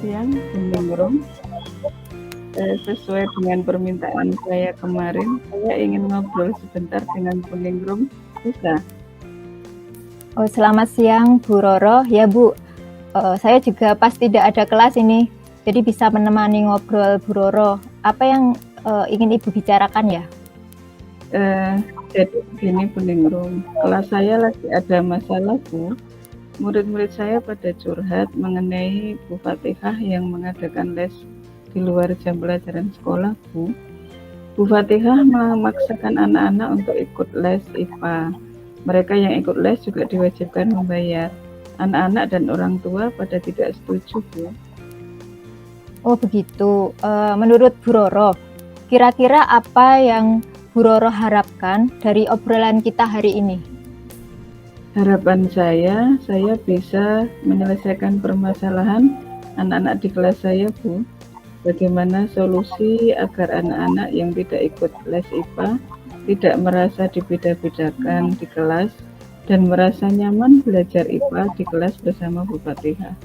siang, Bu Ningrum. Sesuai dengan permintaan saya kemarin, saya ingin ngobrol sebentar dengan Bu Ningrum. Bisa? Oh, selamat siang Bu Roro. Ya Bu, saya juga pas tidak ada kelas ini, jadi bisa menemani ngobrol Bu Roro. Apa yang ingin Ibu bicarakan ya? Jadi begini Bu Ningrum, kelas saya lagi ada masalah Bu. Murid-murid saya pada curhat mengenai Bu Fatihah yang mengadakan les di luar jam pelajaran sekolah Bu. Bu Fatihah memaksakan anak-anak untuk ikut les IPA. Mereka yang ikut les juga diwajibkan membayar. Anak-anak dan orang tua pada tidak setuju Bu. Oh begitu. Menurut Bu Roro, kira-kira apa yang Bu Roro harapkan dari obrolan kita hari ini? Harapan saya bisa menyelesaikan permasalahan anak-anak di kelas saya Bu. Bagaimana solusi agar anak-anak yang tidak ikut les IPA tidak merasa dibeda-bedakan di kelas dan merasa nyaman belajar IPA di kelas bersama Bu Fatihah.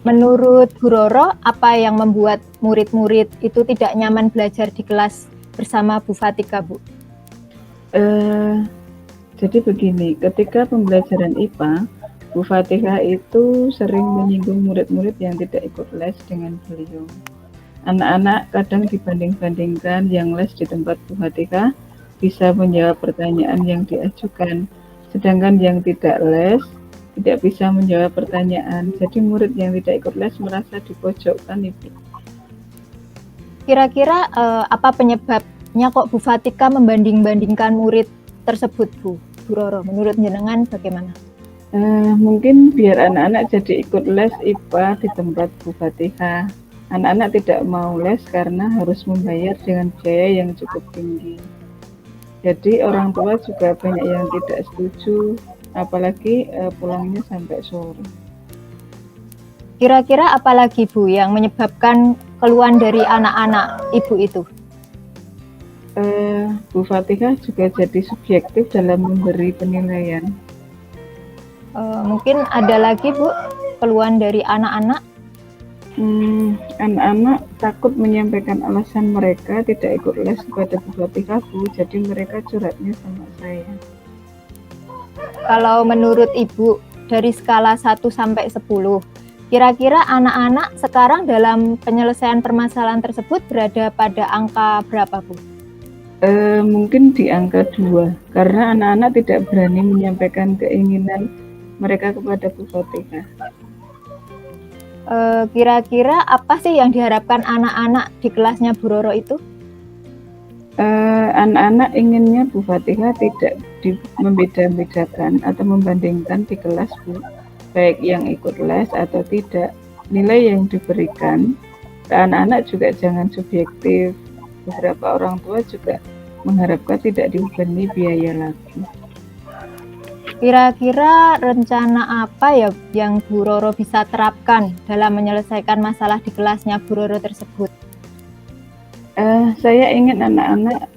Menurut Bu Roro, apa yang membuat murid-murid itu tidak nyaman belajar di kelas bersama Bu Fatihah, Bu? Jadi begini, ketika pembelajaran IPA, Bu Fatihah itu sering menyinggung murid-murid yang tidak ikut les dengan beliau. Anak-anak kadang dibanding-bandingkan yang les di tempat Bu Fatihah bisa menjawab pertanyaan yang diajukan, sedangkan yang tidak les tidak bisa menjawab pertanyaan. Jadi murid yang tidak ikut les merasa dipojokkan, Ibu. Kira-kira apa penyebabnya kok Bu Fatihah membanding-bandingkan murid tersebut, Bu Roro? Menurut jenengan bagaimana? Mungkin biar anak-anak jadi ikut les IPA di tempat Bu Fatihah. Anak-anak tidak mau les karena harus membayar dengan biaya yang cukup tinggi. Jadi orang tua juga banyak yang tidak setuju, apalagi pulangnya sampai sore. Kira-kira apa lagi Bu yang menyebabkan keluhan dari anak-anak Ibu itu? Bu Fatihah juga jadi subjektif dalam memberi penilaian. Mungkin ada lagi Bu keluhan dari anak-anak? Anak-anak takut menyampaikan alasan mereka tidak ikut les kepada Bu Fatihah Bu, jadi mereka curhatnya sama saya. Kalau menurut Ibu dari skala 1 sampai 10, kira-kira anak-anak sekarang dalam penyelesaian permasalahan tersebut berada pada angka berapa Bu? Mungkin di angka 2, karena anak-anak tidak berani menyampaikan keinginan mereka kepada Bu Fatihah. Kira-kira apa sih yang diharapkan anak-anak di kelasnya Bu Roro itu? Anak-anak inginnya Bu Fatihah tidak membeda-bedakan atau membandingkan di kelas Bu, baik yang ikut les atau tidak. Nilai yang diberikan ke anak-anak juga jangan subjektif. Beberapa orang tua juga mengharapkan tidak dibebani biaya lagi. Kira-kira rencana apa ya yang Bu Roro bisa terapkan dalam menyelesaikan masalah di kelasnya Bu Roro tersebut? Saya ingin anak-anak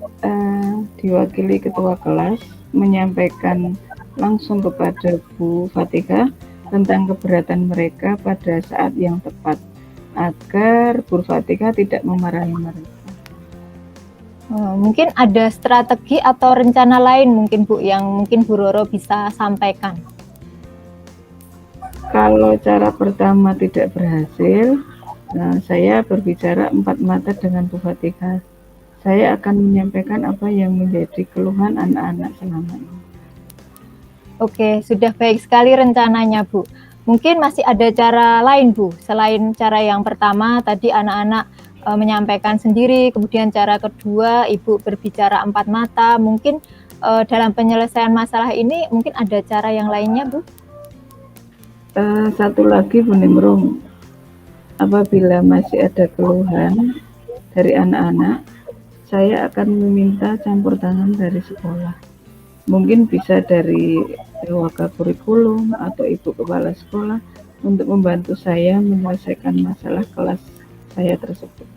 diwakili ketua kelas menyampaikan langsung kepada Bu Fatihah tentang keberatan mereka pada saat yang tepat, agar Bu Fatihah tidak memarahi mereka. Mungkin ada strategi atau rencana lain mungkin Bu yang mungkin Bu Roro bisa sampaikan. Kalau cara pertama tidak berhasil, saya berbicara 4 mata dengan Bu Fatihah. Saya akan menyampaikan apa yang menjadi keluhan anak-anak selama ini. Oke, sudah baik sekali rencananya Bu. Mungkin masih ada cara lain Bu, selain cara yang pertama tadi anak-anak menyampaikan sendiri, kemudian cara kedua Ibu berbicara 4 mata. Mungkin dalam penyelesaian masalah ini mungkin ada cara yang lainnya Bu? Satu lagi Bu Ningrum, apabila masih ada keluhan dari anak-anak, saya akan meminta campur tangan dari sekolah. Mungkin bisa dari Waka Kurikulum atau Ibu Kepala Sekolah untuk membantu saya menyelesaikan masalah kelas saya tersebut.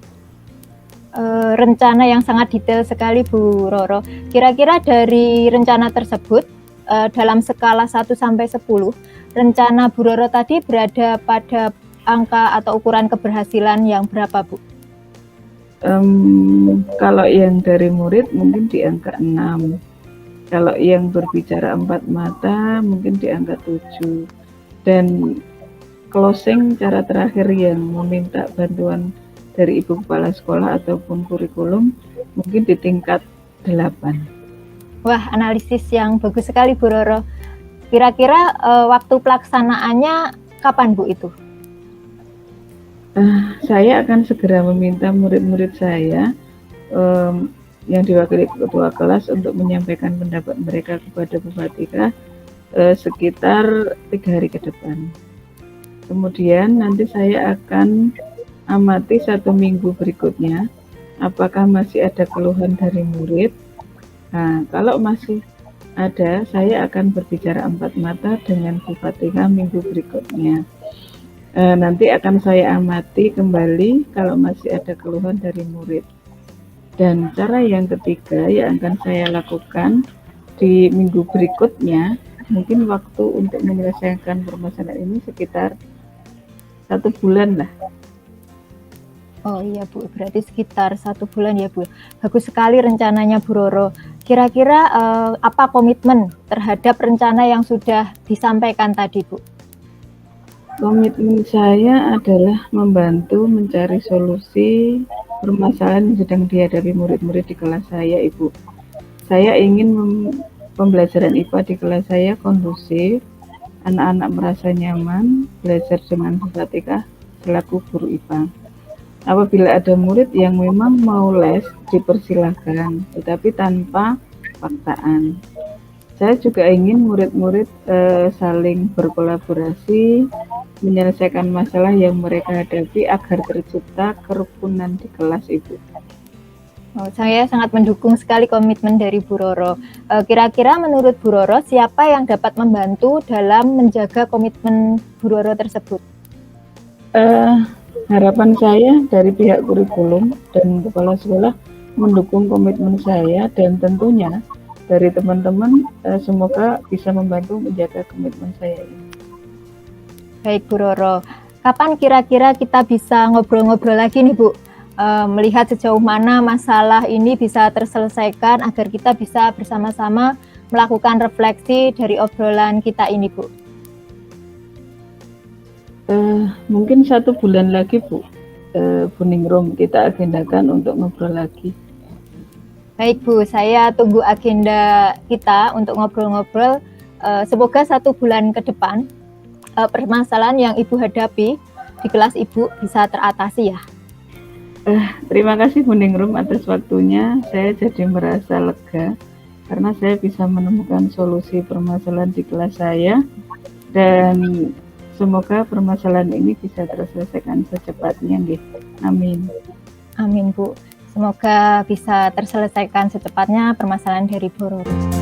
Rencana yang sangat detail sekali Bu Roro. Kira-kira dari rencana tersebut dalam skala 1 sampai 10, rencana Bu Roro tadi berada pada angka atau ukuran keberhasilan yang berapa, Bu? Kalau yang dari murid mungkin di angka 6. Kalau yang berbicara 4 mata mungkin di angka 7. Dan closing cara terakhir yang meminta bantuan dari Ibu Kepala Sekolah ataupun kurikulum mungkin di tingkat 8. Wah, analisis yang bagus sekali, Bu Roro. Kira-kira waktu pelaksanaannya kapan, Bu, itu? Saya akan segera meminta murid-murid saya yang diwakili ketua kelas untuk menyampaikan pendapat mereka kepada Bu Fatihah sekitar 3 hari ke depan. Kemudian nanti saya akan amati 1 minggu berikutnya apakah masih ada keluhan dari murid. Nah, kalau masih ada, saya akan berbicara 4 mata dengan Bu Fatihah minggu berikutnya. Nanti akan saya amati kembali kalau masih ada keluhan dari murid. Dan cara yang ketiga yang akan saya lakukan di minggu berikutnya, mungkin waktu untuk menyelesaikan permasalahan ini sekitar 1 bulan lah. Oh iya, Bu, berarti sekitar 1 bulan ya, Bu. Bagus sekali rencananya, Bu Roro. Kira-kira apa komitmen terhadap rencana yang sudah disampaikan tadi, Bu? Komitmen saya adalah membantu mencari solusi permasalahan yang sedang dihadapi murid-murid di kelas saya, Ibu. Saya ingin pembelajaran IPA di kelas saya kondusif, anak-anak merasa nyaman, belajar dengan Bu Fatihah selaku guru IPA. Apabila ada murid yang memang mau les, dipersilahkan, tetapi tanpa paksaan. Saya juga ingin murid-murid saling berkolaborasi, menyelesaikan masalah yang mereka hadapi agar tercipta kerukunan di kelas, Ibu. Oh, saya sangat mendukung sekali komitmen dari Bu Roro. Kira-kira menurut Bu Roro, siapa yang dapat membantu dalam menjaga komitmen Bu Roro tersebut? Harapan saya dari pihak kurikulum dan kepala sekolah mendukung komitmen saya, dan tentunya dari teman-teman semoga bisa membantu menjaga komitmen saya ini. Baik, Bu Roro. Kapan kira-kira kita bisa ngobrol-ngobrol lagi nih, Bu? Melihat sejauh mana masalah ini bisa terselesaikan agar kita bisa bersama-sama melakukan refleksi dari obrolan kita ini, Bu. Mungkin 1 bulan lagi, Bu. Bu Ningrum, kita agendakan untuk ngobrol lagi. Baik, Bu, saya tunggu agenda kita untuk ngobrol-ngobrol. Semoga 1 bulan ke depan permasalahan yang Ibu hadapi di kelas Ibu bisa teratasi ya. Terima kasih Bu Ningrum atas waktunya. Saya jadi merasa lega karena saya bisa menemukan solusi permasalahan di kelas saya, dan semoga permasalahan ini bisa terselesaikan secepatnya, nggih. Amin. Amin, Bu. Semoga bisa terselesaikan secepatnya permasalahan dari Bu Roro.